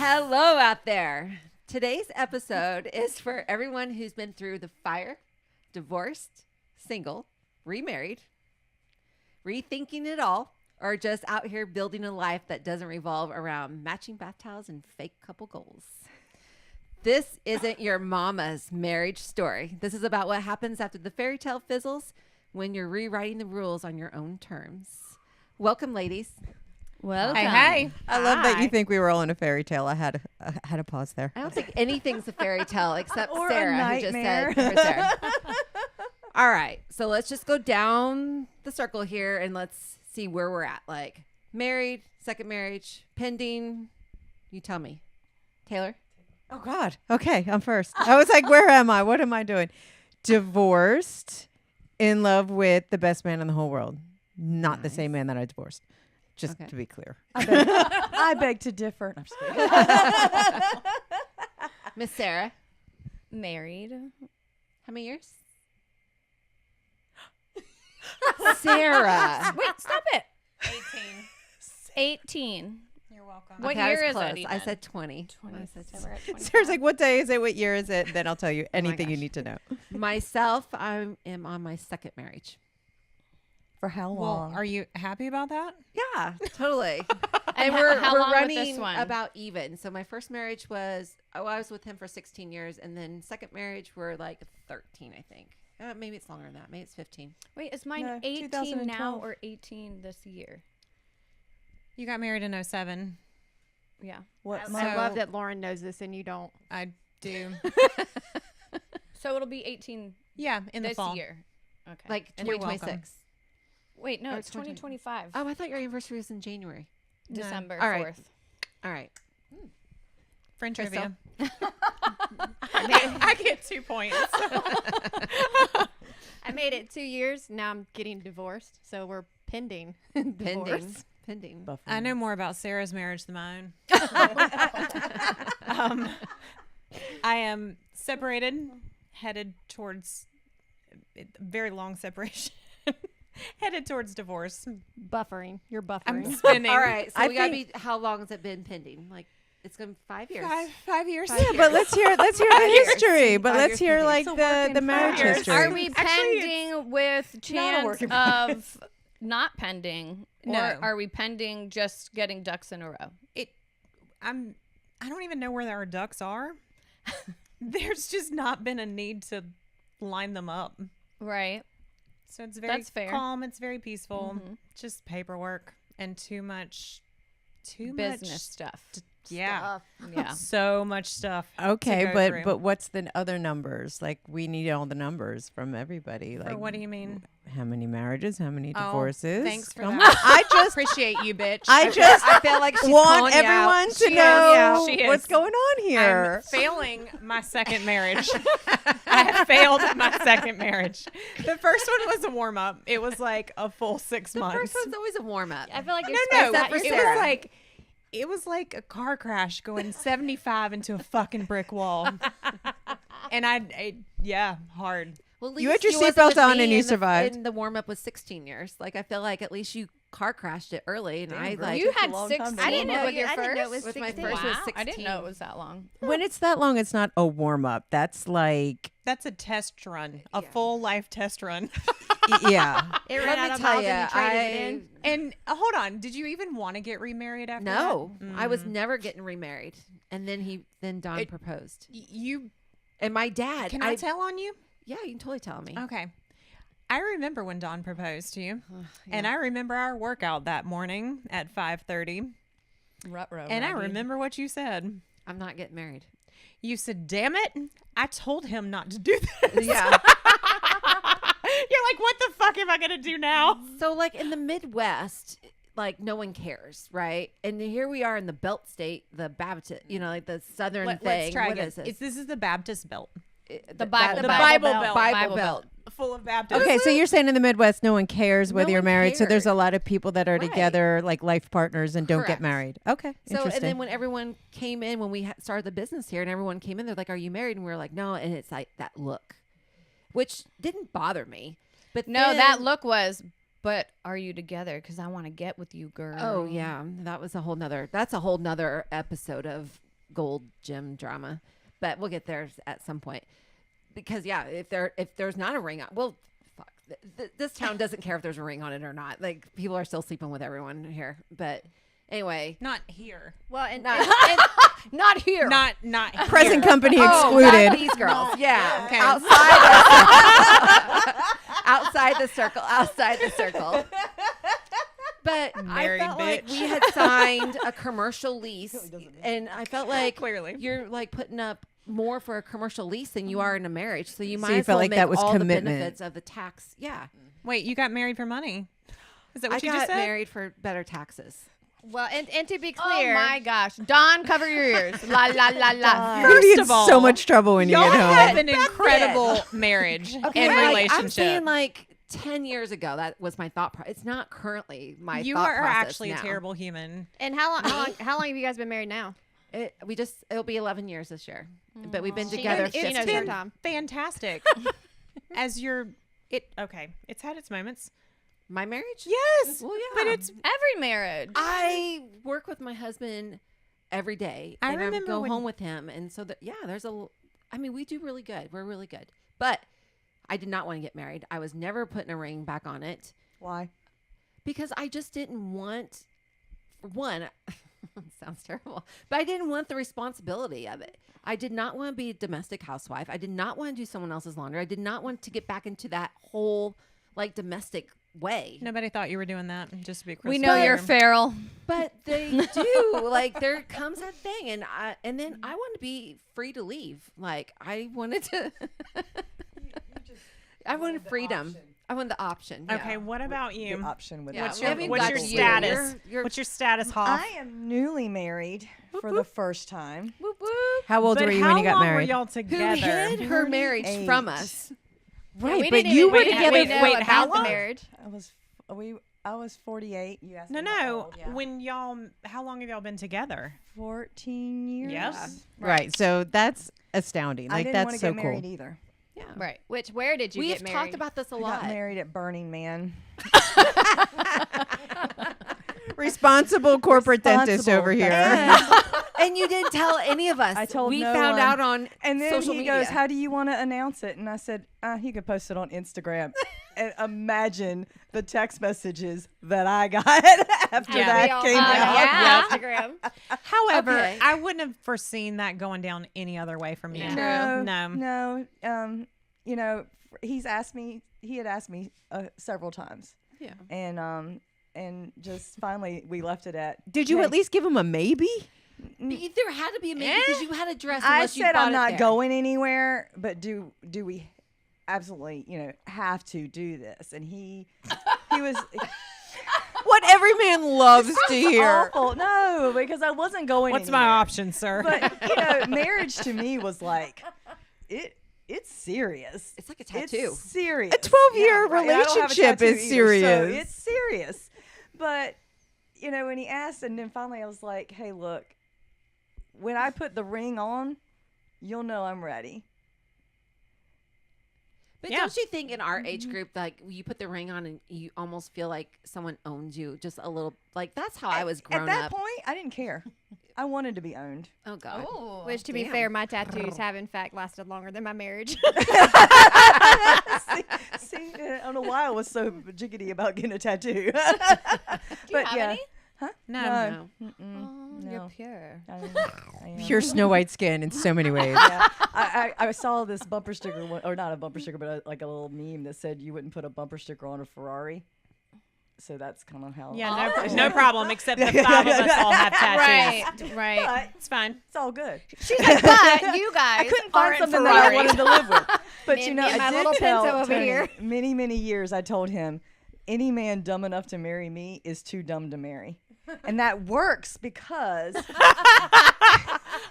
Hello out there. Today's episode is for everyone who's been through the fire, divorced, single, remarried, rethinking it all, or just out here building a life that doesn't revolve around matching bath towels and fake couple goals. This isn't your mama's marriage story. This is about what happens after the fairy tale fizzles when you're rewriting the rules on your own terms. Welcome, ladies. Welcome. Hey. I love that you think we were all in a fairy tale. I had a pause there. I don't think anything's a fairy tale except Or a Sarah, who just nightmare. said Sarah. All right, so let's just go down the circle here and let's see where we're at. Like married, second marriage, pending. You tell me, Taylor. Oh God. Okay, I'm first. I was like, where am I? What am I doing? Divorced, in love with the best man in the whole world. Not the same man that I divorced. Just to be clear. I beg to differ. I'm just kidding. Miss Sarah, Married. how many years? Sarah. Wait, stop it. 18. 18. You're welcome. What Okay, I was year is close. it even? I said 20. 20. I said So we're at 25. Sarah's like, what day is it? What year is it? Then I'll tell you anything you gosh. need to know. Myself, I am on my second marriage. For how Well, long? are you happy about that? Yeah, totally. And And we're how long with running this one? about even. So my first marriage was, I was with him for 16 years. And then second marriage, we're like 13, I think. Maybe it's longer than that. Maybe it's 15. Wait, is mine No, 18 now 2012. or 18 this year? You got married in 07. Yeah. What I month? I love that Lauren knows this and you don't. I do. So it'll be 18 Yeah, in the this fall. year. Okay. Like And you're welcome. 2026. Wait, no, Oh, it's 2020. 2025. Oh, I thought your anniversary was in January. No. December All right. 4th. All right. Friend Crystal? trivia. I get 2 points. I made it 2 years. Now I'm getting divorced. So we're pending divorce. Pending. I know more about Sarah's marriage than mine. I am separated, headed towards very long separation, headed towards divorce. Buffering. You're buffering. I'm spinning. All right. So I we got to be, think- how long has it been pending? Like, it's going to be 5 years. Five years. Five Yeah, but let's hear the history. But 5 let's years hear pending. like It's a the work in marriage progress. history. Are we Actually, pending with not a chance work in of not pending? Or No. are we pending just getting ducks in a row? I don't even know where our ducks are. There's just not been a need to line them up. Right. So it's very That's fair. calm. It's very peaceful. Mhm. Just paperwork and too much Business stuff. Yeah. Yeah. So much stuff. Okay, to go through. but what's the other numbers? Like we need all the numbers from everybody. For Like what do you mean? how many marriages? How many Oh, divorces? thanks for Come that. on. I just Appreciate you, bitch. I just I feel like she's want calling you out. everyone to She is. know She is. what's going on I'm here. failing my second marriage. I have failed my second marriage. The first one was a warm up. It was like a full 6 The months. first one's always a warm up. I feel like No, you're no, Except for it Sarah. was like a car crash going 75 into a fucking brick wall. And yeah, hard. Well, at You least had your wasn't seatbelt with on me and you in the- survived. And the warm up was 16 years. Like, I feel like at least you car crashed it early. And Damn, I girl. like, You Took a had long time to 16 I didn't know with you- your I didn't know it first? was with my 16. first was Wow, 16. I didn't know it was that long. When it's that long, it's not a warm up. That's like That's a test run, a Yeah. full life test run. yeah. It ran Let out me of tell miles you, and you traded it in. And hold on, did you even want to get remarried after no, that? I was never getting remarried. And then Don It- proposed. You And my dad, can I tell on you? yeah, you can totally tell me. Okay. I remember when Don proposed to you. Yeah. And I remember our workout that morning at 5:30. Ruh-roh, And I Maggie. remember what you said. I'm not getting married. You said, "Damn it. I told him not to do this." Yeah. You're like, "What the fuck am I going to do now?" So, like, in the Midwest, like, no one cares, right? And here we are in the Belt State, the Baptist, like the Southern thing. Let's try What again. is this? This is the Baptist belt. The Bible, the Belt. Bible Belt. Bible Belt. Full of Baptists. Okay, so you're saying in the Midwest, no one cares whether No you're one married. So there's a cares. lot of people that are Right. together, like life partners, and don't Correct. get married. Okay, So, interesting. and then when everyone came in, when we started the business here and everyone came in, they're like, "Are you married?" And we were like, "No." And it's like that look, which didn't bother me. But No, then- that look was, but are you together? Because I want to get with you, girl. Oh, yeah. That's a whole nother episode of gold gem drama, but we'll get there at some point. Because if there's not a ring on, well, fuck, this town doesn't care if there's a ring on it or not. Like people are still sleeping with everyone here, but anyway, Not here. Well, and Not here. Not Present here. company not excluded. these girls, yeah, Okay. outside the circle, outside the circle. But Married I felt like bitch. we had signed a commercial lease, and I felt like Clearly. you're like putting up more for a commercial lease than you are in a marriage. So you might you as felt well like make that was all commitment. the benefits of the tax. Yeah, Wait, you got married for money? Is that I what you got just said? married for better taxes. well, and to be Oh clear, my gosh. Don, cover your ears. La la la la. You're First in of all, so much trouble when you Y'all get home. have an incredible marriage and like, relationship. I'm saying like 10 years ago, that was my thought process. It's not currently my you thought are process actually now. a terrible human. and how long have you guys been married now? It'll be 11 years this year, but we've been She together knows- she knows 15. her time. Fantastic. It's had its moments. My marriage? Yes. Well, yeah. But it's Every marriage. I work with my husband every day, I and I remember go when- home with him, and so we do really good. We're really good. But I did not want to get married. I was never putting a ring back on it Why? because I just didn't want. For one, sounds terrible, but I didn't want the responsibility of it. I did not want to be a domestic housewife. I did not want to do someone else's laundry. I did not want to get back into that whole like domestic way. nobody thought you were doing that. Just to be crystal We know clear. you're feral. But they do. Like there comes that thing, and then I want to be free to leave. Like I wanted to. I wanted freedom. I wanted the option. Yeah. Okay, what about you? The option with Yeah, What's we your, haven't what's got your to you. status? You're- What's your status, Hoff? I am newly married for the first time. Whoop, whoop. How old But were you how when you got long married? were y'all Who together? hid her marriage 28. from us? Right, we but didn't you even- were we didn't together. even know Wait, how about the long? marriage. I was 48. You asked No, me how no. old. Yeah. When y'all, how long have y'all been together? 14 years. Yes. Right. So that's astounding. I Like didn't want that's to so get cool. married either. Yeah. Right. Where did you We've get married? talked about this a I lot. got married at Burning Man. Responsible corporate dentist Responsible over here. And you didn't tell any of us. I told we no found one. out on And then social he media. goes, "How do you want to announce it?" And I said, "You could post it on Instagram." And imagine the text messages that I got after Yeah. that We all came found out. out Yeah. on Instagram. However, Okay. I wouldn't have foreseen that going down any other way from you. Yeah. No. You know, he had asked me several times, Yeah. and just finally we left it at. Did you hey, at least give him a maybe? There had to be a maybe because you had a dress. I Unless you said bought I'm it not there. going anywhere, but do we absolutely have to do this? And he was What every man loves to hear. awful. No, because I wasn't going. What's my anywhere. option, sir? But marriage to me was like it's serious. It's like a tattoo. It's serious. A 12-year right. And I don't have a relationship tattoo is either, so serious. it's serious. But when he asked, and then finally I was like, "Hey, look, when I put the ring on, you'll know I'm ready." But Yeah. don't you think in our age group, like you put the ring on and you almost feel like someone owns you just a little? Like that's how I was grown At that up. point, I didn't care. I wanted to be owned. Oh God. Which, to be Damn. fair, my tattoos have in fact lasted longer than my marriage. See, I don't know why I was so jiggity about getting a tattoo. But have yeah. any? Huh? No. No. You're pure. I am. Pure Snow White skin in so many ways. Yeah. I saw this bumper sticker, or not a bumper sticker, but like a little meme that said you wouldn't put a bumper sticker on a Ferrari. So that's kind of how. yeah, no problem. Except the 5 of us all have tattoos. Right. But It's fine. it's all good. She's like, but you guys I couldn't find aren't something that I Ferraris. wanted to live with. But Me you and- know, me and my I little did tell Pinto over Tony, here. many years I told him, any man dumb enough to marry me is too dumb to marry. And that works because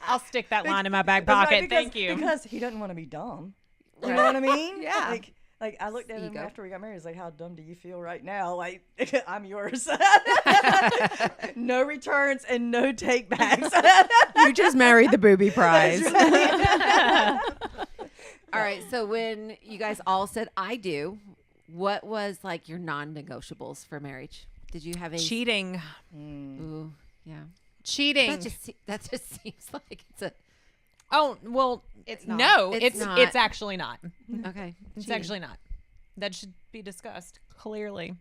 I'll stick that line in my back That's right, pocket. because- Thank you. Because he doesn't want to be dumb. You know what I mean? Yeah. Like I looked at him Ego. after we got married. I was like, "How dumb do you feel right now?" Like, I'm yours. No returns and no takebacks. You just married the booby prize. All right. So when you guys all said "I do," what was like your non-negotiables for marriage? Did you have any? Cheating. Ooh, yeah. Cheating. That just seems like it's a Oh, well, It's not. no, It's it's not. it's actually not. okay. It's cheating. actually not. That should be discussed clearly.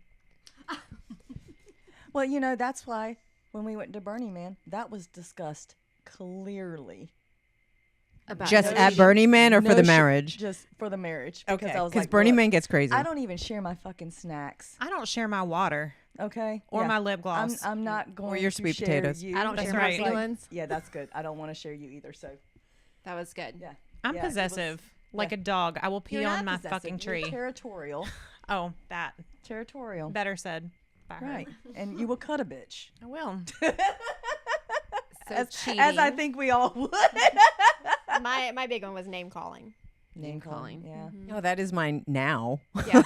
Well, you know, that's why when we went to Burning Man, that was discussed clearly. about Just No at shit. Burning Man or for No the shit, marriage? Just for the marriage. Okay, Because I was because like, Burning look, Man gets crazy. I don't even share my fucking snacks. I don't share my water Okay. or Yeah. my lip gloss. I'm not going your to sweet share potatoes. You. I don't That's share right. my feelings. Yeah, that's good. I don't want to share you either. So That was good. yeah. I'm Yeah, it was- possessive, like yeah. a dog. I will pee You're on not my possessive, fucking you're tree. Territorial. Oh, that Territorial. better said by her. Right. And you will cut a bitch. I will. So As cheating. I think we all would. My big one was name calling. Name calling. Yeah. Oh, that is mine now. Yeah.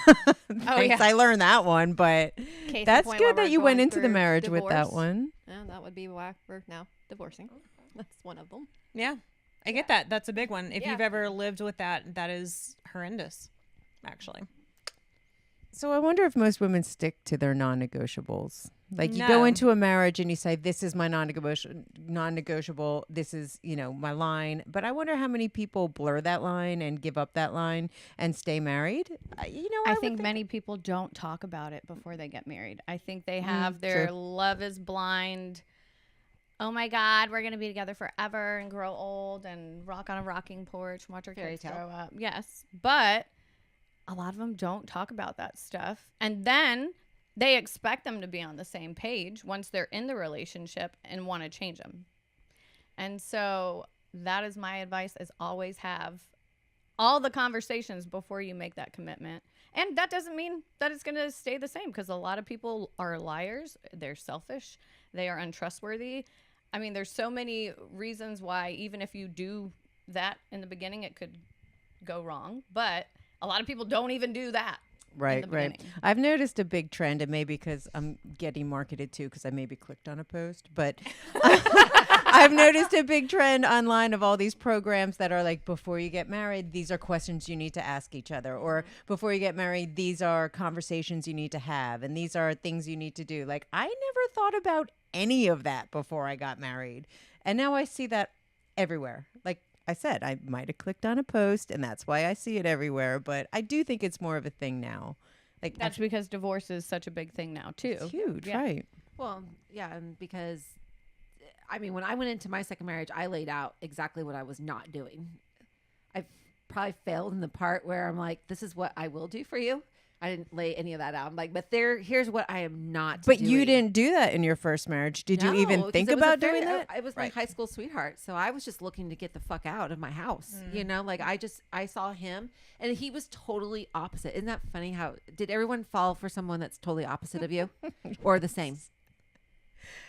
Thanks, I learned that one, but Case in that's point, while good that we're you went going into the through marriage with that divorce. one. Yeah, that would be why we're now divorcing. That's one of them. Yeah, I get that. That's a big one. If Yeah. you've ever lived with that, that is horrendous, actually. So I wonder if most women stick to their non-negotiables. Like you go No. into a marriage and you say, "This is my non-negotiable. This is, my line." But I wonder how many people blur that line and give up that line and stay married. I would think many people don't talk about it before they get married. I think they have true. their love is blind. Oh my God, we're gonna be together forever and grow old and rock on a rocking porch and watch our Fairy kids tale. grow up. Yes, but a lot of them don't talk about that stuff, and then they expect them to be on the same page once they're in the relationship and want to change them. And so that is my advice: is always have all the conversations before you make that commitment. And that doesn't mean that it's going to stay the same, because a lot of people are liars. They're selfish. They are untrustworthy. I mean, there's so many reasons why, even if you do that in the beginning, it could go wrong. But a lot of people don't even do that. Right, the right. beginning. I've noticed a big trend, and maybe because I'm getting marketed to, because I maybe clicked on a post, but I've noticed a big trend online of all these programs that are like, before you get married, these are questions you need to ask each other, or before you get married, these are conversations you need to have, and these are things you need to do. Like, I never thought about any of that before I got married, and now I see that everywhere. Like I said, I might have clicked on a post, and that's why I see it everywhere. But I do think it's more of a thing now. Like That's because divorce is such a big thing now, too. it's huge, Yeah. right? Well, yeah, and because I mean, when I went into my second marriage, I laid out exactly what I was not doing. I probably failed in the part where I'm like, "This is what I will do for you." I didn't lay any of that out. I'm like, "But here's what I am not." But doing. you didn't do that in your first marriage. Did you No, even 'cause think it was a about very- doing that? It was my high school sweetheart, so I was just looking to get the fuck out of my house. Like I saw him, and he was totally opposite. Isn't that funny? How did everyone fall for someone that's totally opposite of you, or the same?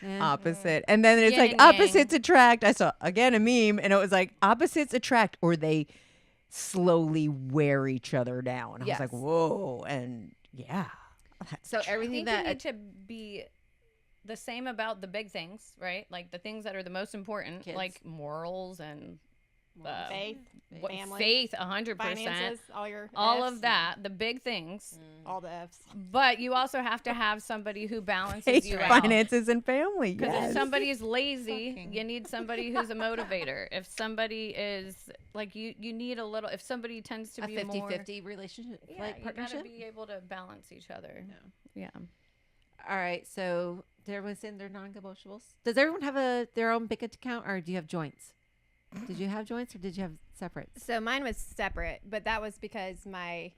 Yeah. Opposite. And then it's Yin like and yang. opposites attract. I saw again a meme, and it was like opposites attract, or they slowly wear each other down. I Yes. was like, whoa. And yeah. So I everything think you that need to be the same about the big things, right? Like the things that are the most important, Kids. like morals and Faith, what- family, faith, 100%. finances, all your All Fs, of that, the big things. all the Fs. But you also have to have somebody who balances you out. Finances and family. Because Yes. if somebody is lazy, you need somebody who's a motivator. If somebody is like you need a little. If somebody tends to a be 50-50 relationship, more, like you partnership. gotta be able to balance each other. Yeah. All right. So did everyone send their non-negotiables? Does everyone have their own bank account, or do you have joints? Did you have joints, or did you have separates? So mine was separate, but that was because my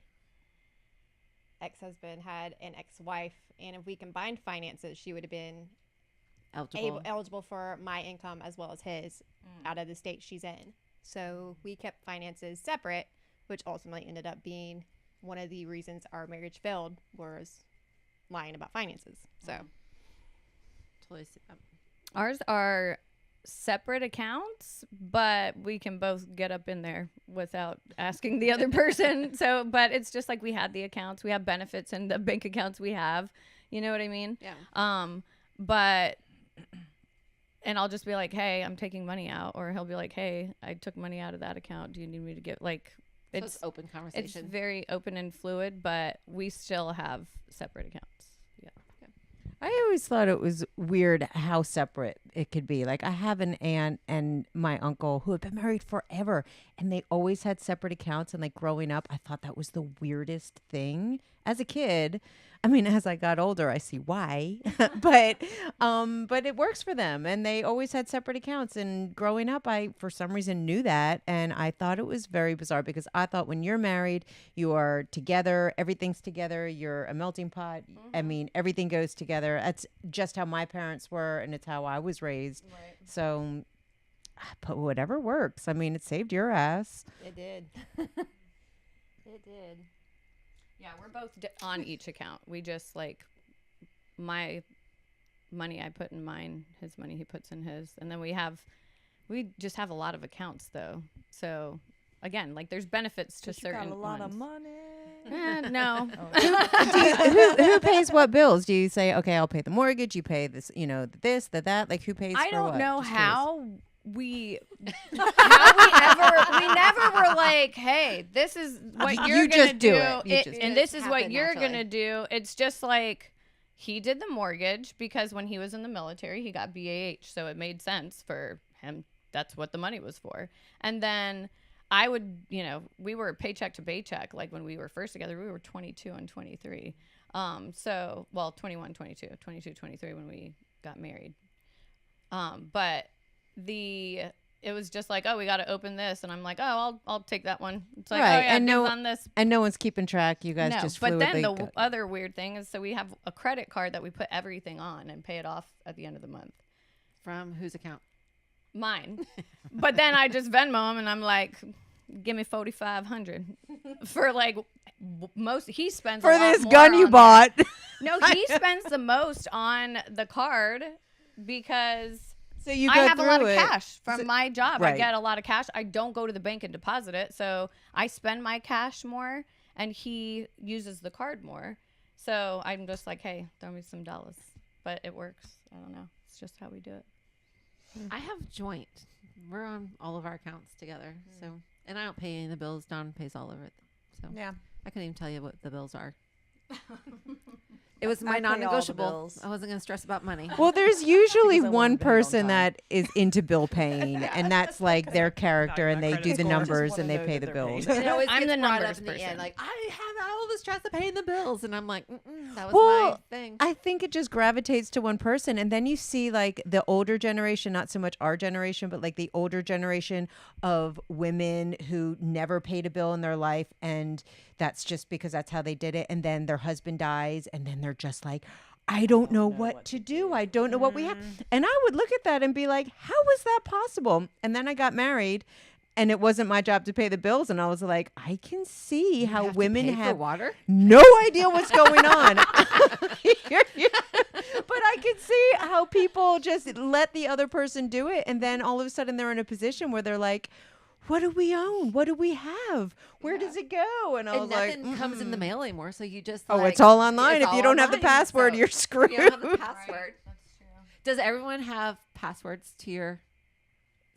ex-husband had an ex-wife, and if we combined finances, she would have been eligible for my income as well as his out of the state she's in. So we kept finances separate, which ultimately ended up being one of the reasons our marriage failed, was lying about finances. So Totally. Ours are separate accounts, but we can both get up in there without asking the other person. So, but it's just like we had the accounts, we have benefits in the bank accounts we have. You know what I mean? Yeah. But and I'll just be like, "Hey, I'm taking money out," or he'll be like, "Hey, I took money out of that account. Do you need me to get like?" So it's open It's conversation. very open and fluid, but we still have separate accounts. Yeah. I always thought it was weird how separate it could be. Like I have an aunt and my uncle who have been married forever and they always had separate accounts. And like growing up, I thought that was the weirdest thing as a kid. I mean, as I got older, I see why, but it works for them. And they always had separate accounts. And growing up, I, for some reason, knew that. And I thought it was very bizarre because I thought when you're married, you are together, everything's together, you're a melting pot. I mean, everything goes together. That's just how my parents were, and it's how I was raised. Right. So, but whatever works. I mean, it saved your ass. It did. It did. Yeah, we're both on each account. We just like my money I put in mine, his money he puts in his, and then we just have a lot of accounts though. So again, like there's benefits to certain. You got a lot of ones. money. No. Who pays what bills? Do you say, okay, I'll pay the mortgage, you pay this, this, that? Like who pays I for don't what? know Just how we never were like, hey, this is what you're You gonna just do it. You just do and it. this is what Happen you're naturally. gonna do. It's just like he did the mortgage because when he was in the military, he got BAH, so it made sense for him. That's what the money was for. And then I would, we were paycheck to paycheck. Like when we were first together, we were 22 and 23. 21, 22, 22, 23 when we got married. But it was just like, oh, we got to open this, and I'm like, oh, I'll take that one. It's like, Right, oh yeah, and dibs on this. And no one's keeping track. You guys No, just but then fluidly the go. other weird thing is, so we have a credit card that we put everything on and pay it off at the end of the month. From whose account? Mine. But then I just Venmo him, and I'm like, give me $4,500 for like he spends For a lot this more gun you on bought. No, he spends the most on the card because So you I go have a lot of through it. cash from my job. Right. I get a lot of cash. I don't go to the bank and deposit it, so I spend my cash more, and he uses the card more. So I'm just like, hey, throw me some dollars. But it works. I don't know. It's just how we do it. I have joint. We're on all of our accounts together. So, and I don't pay any of the bills. Don pays all of it. So Yeah. I couldn't even tell you what the bills are. It was my I pay all the non-negotiable. bills. I wasn't going to stress about money. Well, there's usually Because I one wanted to pay it on person time. that is into bill paying, and that's like their character, and they do the score. numbers Just and they wanna pay know the that they're bills. paid. And it always I'm gets the brought up numbers in the end, person. like, I have all the stress of paying the bills. And I'm like, that was Well, my thing. I think it just gravitates to one person, and then you see like the older generation, not so much our generation, but like the older generation of women who never paid a bill in their life, and that's just because that's how they did it, and then their husband dies, and then they're just like, I don't know what to do. I don't know what we have. And I would look at that and be like, how was that possible? And then I got married, and it wasn't my job to pay the bills. And I was like, I can see how have to women pay for have water. no idea what's going on. But I can see how people just let the other person do it. And then all of a sudden they're in a position where they're like, what do we own? What do we have? Where does it go? And I And was like, nothing comes in the mail anymore. So you just oh, like, it's all online. it's If you all don't have the online, password, so you're if screwed. you don't have the password. That's true. Does everyone have passwords to your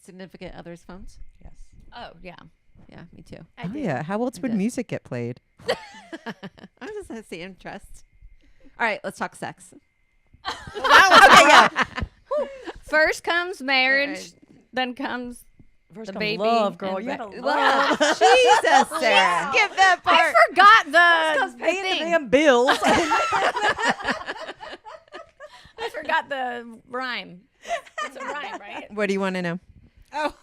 significant other's phones? Yes. Oh, yeah. Yeah, me too. I Oh, did. yeah. How else would did. music get played? I just have the interest. All right, let's talk sex. First comes marriage, Marriage. then comes First The comes baby love, girl. and You gotta Love. love. Jesus, Sarah. Skip that part. I forgot Comes the paying the thing. damn bills. I forgot the rhyme. It's a rhyme, right? What do you want to know? Oh.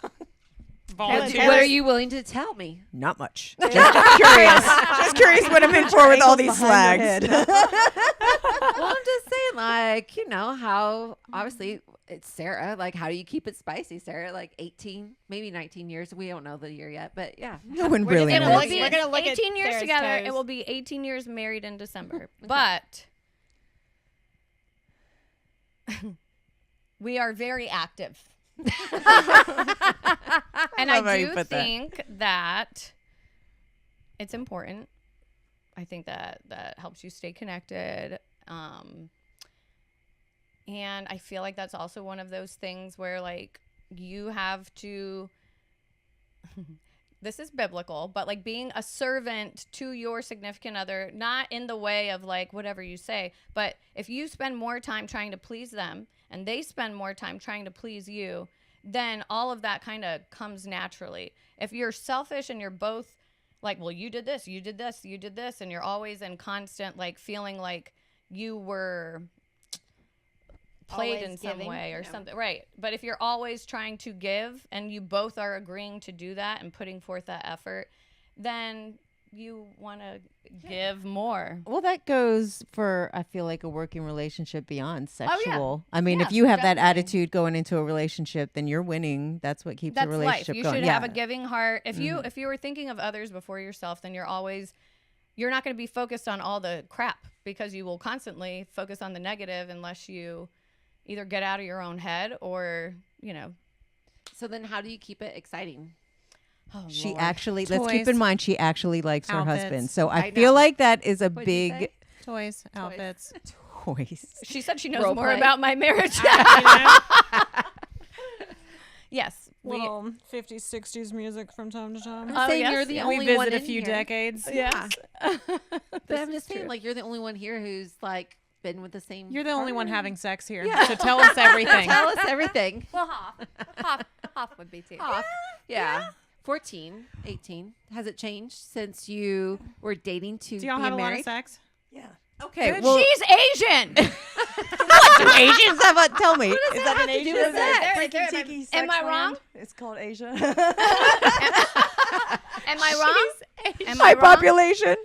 What are you willing to tell me? Not much. Just curious. Just curious what I'm in for with all these slags. Well, I'm just saying, like, how obviously it's Sarah. Like, how do you keep it spicy, Sarah? Like 18, maybe 19 years. We don't know the year yet, but yeah. No one We're really just It gonna knows. will be We're gonna look at 18 years Sarah's together. toes. It will be 18 years married in December. But we are very active. And love how I you do put that. think that it's important. I think that helps you stay connected. And I feel like that's also one of those things where like you have to this is biblical, but like being a servant to your significant other, not in the way of like whatever you say, but if you spend more time trying to please them and they spend more time trying to please you, then all of that kind of comes naturally. If you're selfish and you're both like, well, you did this, you did this, you did this, and you're always in constant like feeling like you were played Always in some giving, way or no. something, right? But if you're always trying to give and you both are agreeing to do that and putting forth that effort, then you want to give more. Well, that goes for, I feel like, a working relationship beyond yeah. sexual. I mean, Yeah, if you have that definitely. attitude going into a relationship, then you're winning. That's what keeps That's a life. relationship You going. should Yeah. have a giving heart. If you were thinking of others before yourself, then you're not going to be focused on all the crap, because you will constantly focus on the negative unless you either get out of your own head or, So then how do you keep it exciting? oh, She Lord. actually, let's keep Toys. in mind, she actually likes her Outfits. husband. So I I feel know. like that is a What'd you big say? Toys, outfits. choice. She said she knows Role more play. about my marriage. You know? Yes. Little 50s, 60s music from time to time. Oh, saying yes, you're the yeah. we only visit one a in few here. decades. Yeah. But This I'm is just saying, true. like, you're the only one here who's like been with the same. You're the only one partner. having sex here. Yeah. So tell us everything. Tell us everything. Well, Hoff would be too. Off. Yeah. 14, 18. Has it changed since you were dating to Do y'all be have a lot of married? sex? Yeah. Okay, well, She's Asian. what do Asians have? Tell me. Is that an Asian? Is that There- there- Freaky Tiki am I Sex wrong? Land? It's called Asia. Am I wrong? Am I High wrong? population.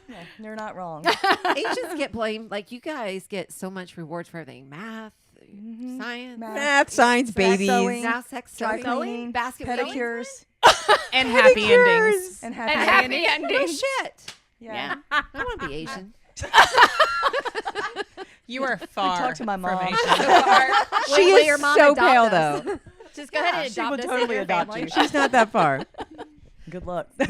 No, you're not wrong. Asians get blamed. Like, you guys get so much rewards for everything. Math, science, Math, science, babies. sewing. now sex, Dry sewing, cleaning, basketball. pedicures, And happy endings. and And happy happy endings. No endings. shit. Yeah. I want to be Asian. You are far Talk to my from mom. Asian. She Will your is mom so adopt pale, us? though. Just go ahead and She adopt would us totally in your adopt family. you. She's not that far. Good luck. All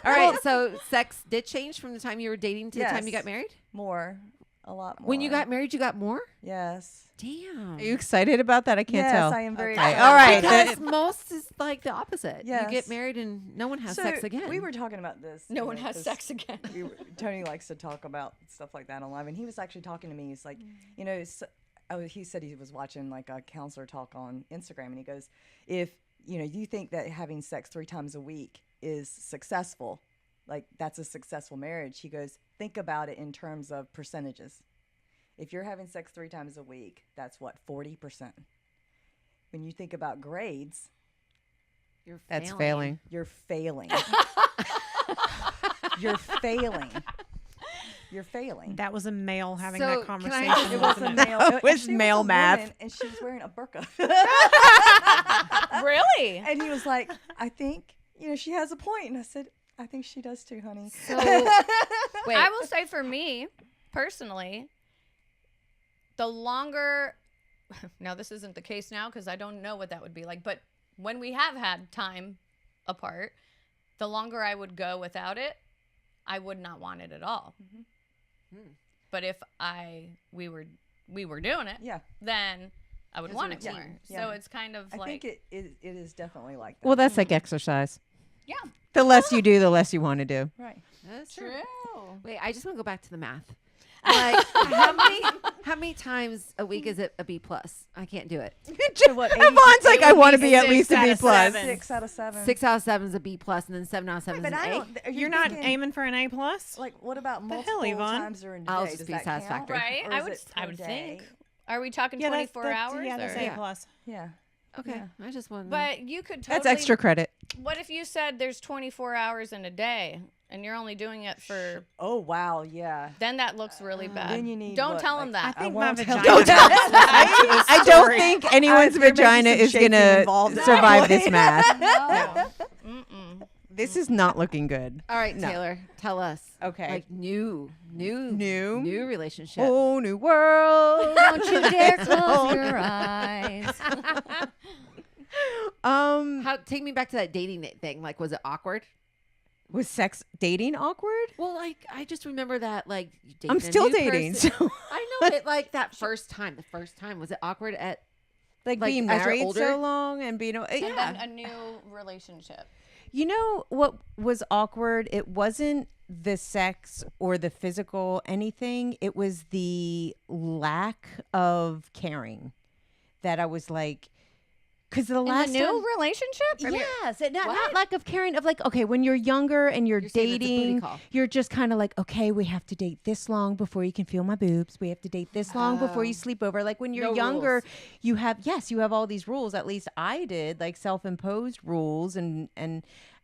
right. So sex did change from the time you were dating to the time you Yes. got married? More. A lot more. When you got married, you got more? Yes. Damn. Are you excited about that? I can't Yes, tell. I am very Okay, excited. all right. Because most is like the opposite. You Yes. get married and no one has So sex again. we were talking about this. No you one know, has 'cause sex again. Tony likes to talk about stuff like that online, and he was actually talking to me. He's like, you know, he said he was watching like a counselor talk on Instagram, and he goes, if you think that having sex 3 times a week is successful, like that's a successful marriage, he goes, think about it in terms of percentages. If you're having sex 3 times a week, that's what, 40%. When you think about grades, You're That's failing. you're failing. You're failing. You're failing. That was a male having So, that can I conversation. ask- It was a wasn't male. That was she male a math. woman, and she was wearing a burqa. Really? And he was like, I think, she has a point. And I said, I think she does too, honey. So, wait. I will say for me, personally, the longer, now this isn't the case now because I don't know what that would be like, but when we have had time apart, the longer I would go without it, I would not want it at all. But if we were doing it, Yeah. then I would 'Cause want of it routine. more. Yeah. So it's kind of I like, think it is definitely like that. Well, that's like exercise. yeah, The less you do, the less you want to do. right. That's true. Wait, I just want to go back to the math. Like, how many times a week is it a B plus? I can't do it. So what, 80 Yvonne's like, I want to be be at 6 least a out B of plus. 7. 6 out of 7. 6 out of 7 is a B plus, and then 7 out of 7 But is I an A. don't. Are you You're not thinking, aiming for an A plus? Like, what about The hell, multiple Yvonne? times during the I'll day? just Does be that count? satisfactory. Right? Or I is would it I per would day? think. Are we talking Yeah, 24 hours? Yeah, that's or? A Yeah. plus. Yeah. Okay, Yeah. I just want. But you could totally. That's extra credit. What if you said there's 24 hours in a day and you're only doing it for? Oh, wow. Yeah. Then that looks really bad. Then you need Don't what, tell like- them that. I think I my won't tell vagina. you that. I don't think anyone's there may be vagina some is shaking going to involved at survive that this point. math. No. Mm-mm. This is not looking good. all right, No. Taylor, tell us. Okay. Like new relationship. Oh, new world. Don't you dare close your eyes. How? Take me back to that dating thing. Like, was it awkward? Was sex dating awkward? Well, like I just remember that. Like, you dated I'm a still new dating. person. So, I know, but like that first time, was it awkward at? like Like, being as you're married older? so long and being, And yeah. then a new relationship. You know what was awkward? It wasn't the sex or the physical anything. It was the lack of caring that I was like, because the last In the new time, relationship? yes, not lack of caring of like, okay, when you're younger and you're saying it's a booty dating, call. you're just kind of like, okay, we have to date this long before you can feel my boobs. We have to date this long before you sleep over. Like when you're No younger, rules. you have all these rules. At least I did, like self-imposed rules. And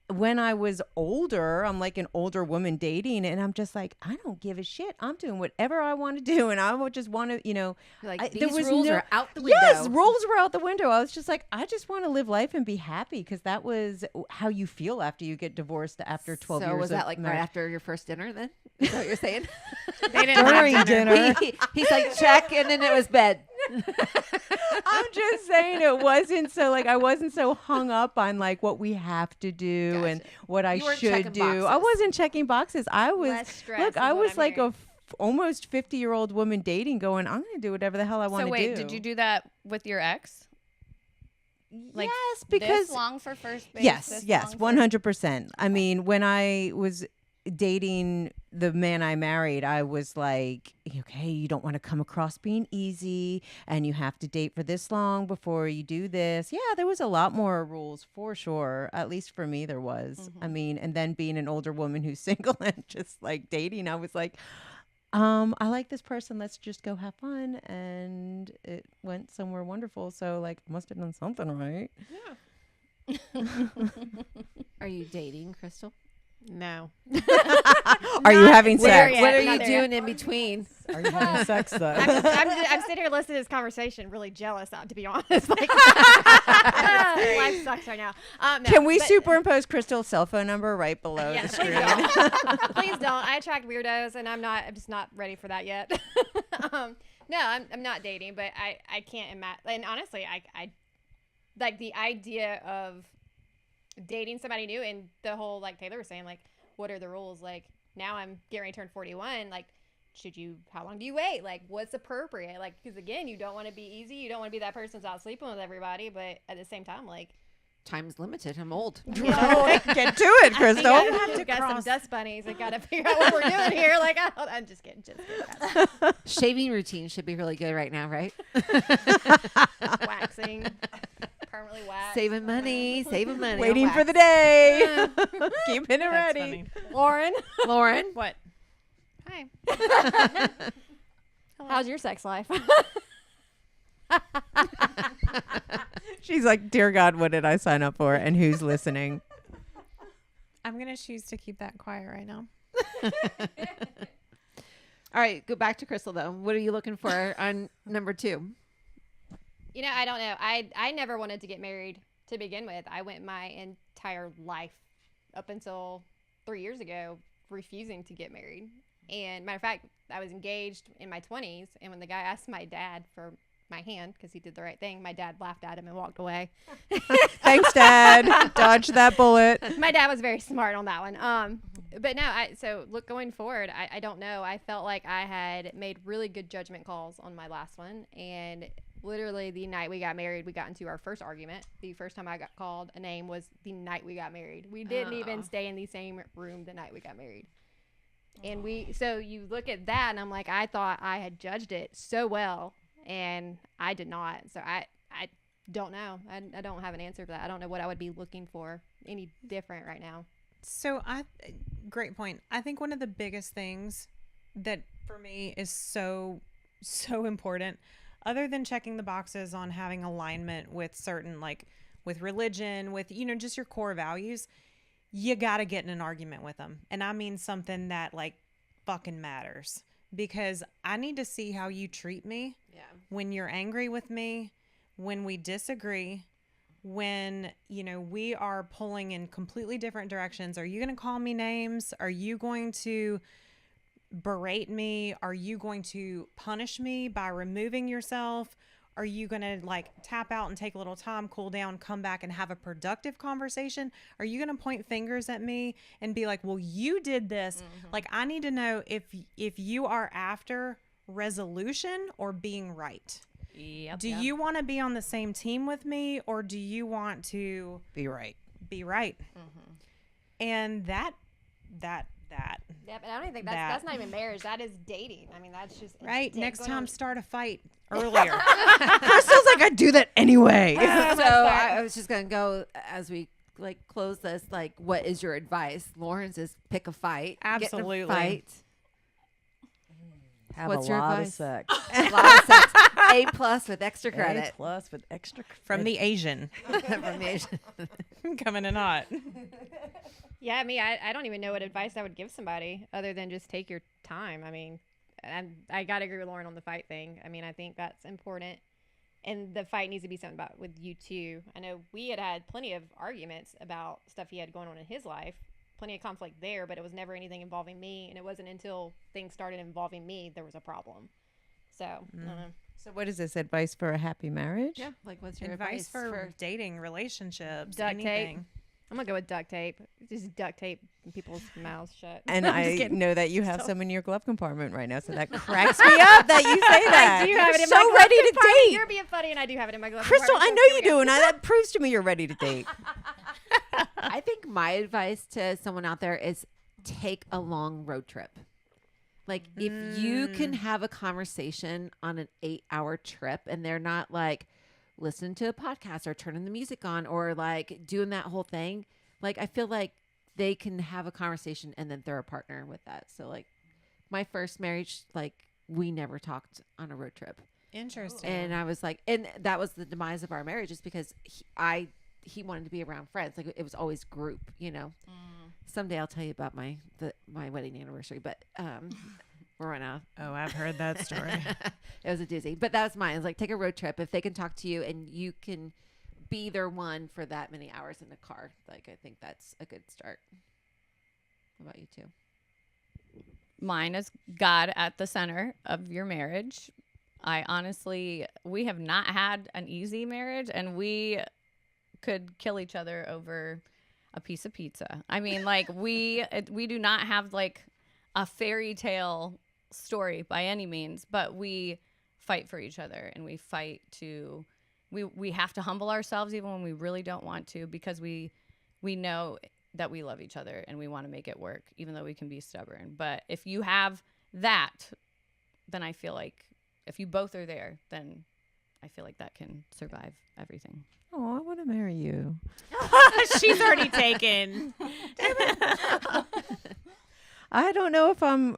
when I was older, I'm like an older woman dating, and I'm just like, I don't give a shit. I'm doing whatever I want to do, and I would just want to, Like, there these was rules are out the window. Yes, rules were out the window. I was just like, I just want to live life and be happy, because that was how you feel after you get divorced after 12 years. So was that of like right marriage. after your first dinner then? Is that what you're saying? They didn't have During dinner. He's like, check, and then it was bed. I'm just saying it wasn't so like I wasn't so hung up on like what we have to do and what I You weren't should checking do. I boxes. wasn't checking boxes. I was Less stress look. is I what was I'm like hearing. almost 50-year-old woman dating, going, I'm going to do whatever the hell I want to So do. wait, did you do that with your ex? Like yes, because this long for first base. yes, this yes, long for- 100%. I mean, when I was dating the man I married, I was like, okay, you don't want to come across being easy, and you have to date for this long before you do this. Yeah, there was a lot more rules for sure. At least for me, there was. I mean, and then being an older woman who's single and just like dating, I was like, I like this person. Let's just go have fun. And it went somewhere wonderful. So like, I must have done something right. Are you dating, Crystal? No. Are you having there sex? yet. What are Not you there doing in between? Are you having sex though? I'm sitting here listening to this conversation, really jealous, to be honest. Like, life sucks right now. No, Can we but- superimpose Crystal's cell phone number right below Yeah, the please screen? don't. Please don't. I attract weirdos, and I'm just not ready for that yet. No, I'm not dating, but I can't imagine. And honestly, I like the idea of dating somebody new, and the whole, like Taylor was saying, like, what are the rules? Like, now I'm getting ready to turn 41. Like, how long do you wait? Like, what's appropriate? Like, because again, you don't want to be easy. You don't want to be that person that's out sleeping with everybody, but at the same time, like, Time's limited. I'm old. Get to it, Crystal. We've got some dust bunnies. I got to figure out what we're doing here. Like, I'm just kidding. Shaving routine should be really good right now, right? Waxing, permanently waxed. Saving money. Waiting for the day. Keeping it That's ready. funny. Lauren. Lauren. What? Hi. How's your sex life? She's like, dear God, what did I sign up for? And who's listening? I'm gonna choose to keep that quiet right now. All right, go back to Crystal though. What are you looking for on number 2? You know, I don't know. I never wanted to get married to begin with. I went my entire life up until 3 years ago refusing to get married. And matter of fact, I was engaged in my 20s, and when the guy asked my dad for my hand because he did the right thing, my dad laughed at him and walked away. Thanks, Dad. Dodge that bullet. My dad was very smart on that one. But no, going forward, I don't know. I felt like I had made really good judgment calls on my last one, and literally the night we got married, we got into our first argument. The first time I got called a name was the night we got married. We didn't even stay in the same room the night we got married. And so you look at that, and I'm like, I thought I had judged it so well, and I did not. So I don't know. I don't have an answer for that. I don't know what I would be looking for any different right now. So great point. I think one of the biggest things that for me is so important, other than checking the boxes on having alignment with certain, like with religion, with, just your core values, you got to get in an argument with them. And I mean something that like fucking matters, because I need to see how you treat me when you're angry with me, when we disagree, when, we are pulling in completely different directions. Are you going to call me names? Are you going to berate me? Are you going to punish me by removing yourself? Are you going to like tap out and take a little time, cool down, come back and have a productive conversation? Are you going to point fingers at me and be like, well, you did this? Like, I need to know if you are after resolution or being right. Yep. Do you want to be on the same team with me, or do you want to Be right. be right. And that. Yeah, but I don't even think that's not even marriage. That is dating. I mean, that's just Right. Next going time, on- start a fight earlier. Crystal's like, I do that anyway. So I was just gonna go as we like close this. Like, what is your advice? Lauren's is pick a fight. Get in a Absolutely. fight. Have What's a your lot of advice? sex. A lot of sex. A+ with extra A credit plus with extra From the Asian. from the Asian. Coming in hot. Yeah, I don't even know what advice I would give somebody other than just take your time. I mean, and I got to agree with Lauren on the fight thing. I mean, I think that's important. And the fight needs to be something about with you too. I know we had plenty of arguments about stuff he had going on in his life, plenty of conflict there, but it was never anything involving me. And it wasn't until things started involving me there was a problem. So, I don't know. So what is this, advice for a happy marriage? Yeah, like what's your Advice for dating, relationships, Duct tape. anything. I'm going to go with duct tape. Just duct tape people's mouths shut. And I'm just I kidding. know that you have some in your glove compartment right now, so that cracks me up that you say that. I do You're have it in so my glove ready to compartment. date. You're being funny, and I do have it in my glove Crystal, I compartment, know so you here we do, go. and that proves to me you're ready to date. I think my advice to someone out there is take a long road trip. Like if you can have a conversation on an 8-hour trip and they're not like listening to a podcast or turning the music on or like doing that whole thing, like I feel like they can have a conversation and then throw a partner with that. So like my first marriage, like we never talked on a road trip. Interesting. And I was like, and that was the demise of our marriage, is because he wanted to be around friends. Like it was always group, you know. Someday I'll tell you about my wedding anniversary, but we're right now. Oh, I've heard that story. It was a doozy, but that's mine. It's like take a road trip if they can talk to you and you can be their one for that many hours in the car. Like I think that's a good start. What about you two? Mine is God at the center of your marriage. We have not had an easy marriage, and we could kill each other over a piece of pizza. I mean, like we do not have like a fairy tale story by any means, but we fight for each other, and we fight to we have to humble ourselves even when we really don't want to, because we know that we love each other and we want to make it work, even though we can be stubborn. But if you have that, then I feel like if you both are there, then I feel like that can survive everything. Oh, I want to marry you. She's already taken. I don't know if I'm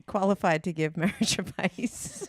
qualified to give marriage advice.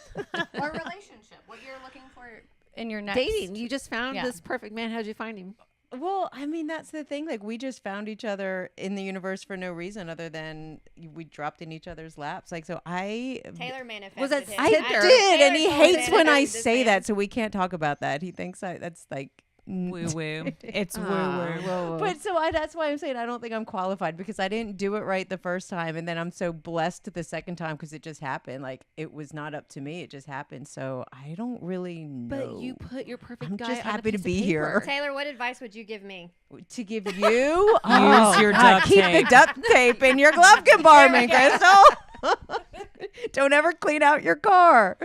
Or relationship, what you're looking for in your next Dating. You just found Yeah. this perfect man. How'd you find him? Well, I mean, that's the thing. Like, we just found each other in the universe for no reason other than we dropped in each other's laps. Like, so Taylor manifested Was that him. I Tinder? did, and he Taylor hates when I manifested this say man. that, so we can't talk about that. He thinks that's like Woo woo. It's woo Ah, woo. whoa, whoa. But so that's why I'm saying I don't think I'm qualified, because I didn't do it right the first time, and then I'm so blessed the second time because it just happened. Like, it was not up to me; it just happened. So I don't really know. But you put your perfect I'm guy just on a happy to piece of be here. paper. Taylor, what advice would you give me? To give you your God, duct keep tape. the duct tape in your glove compartment, Crystal. Don't ever clean out your car.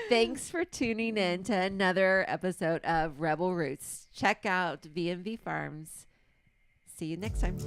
Thanks for tuning in to another episode of Rebel Roots. Check out VMV Farms. See you next time.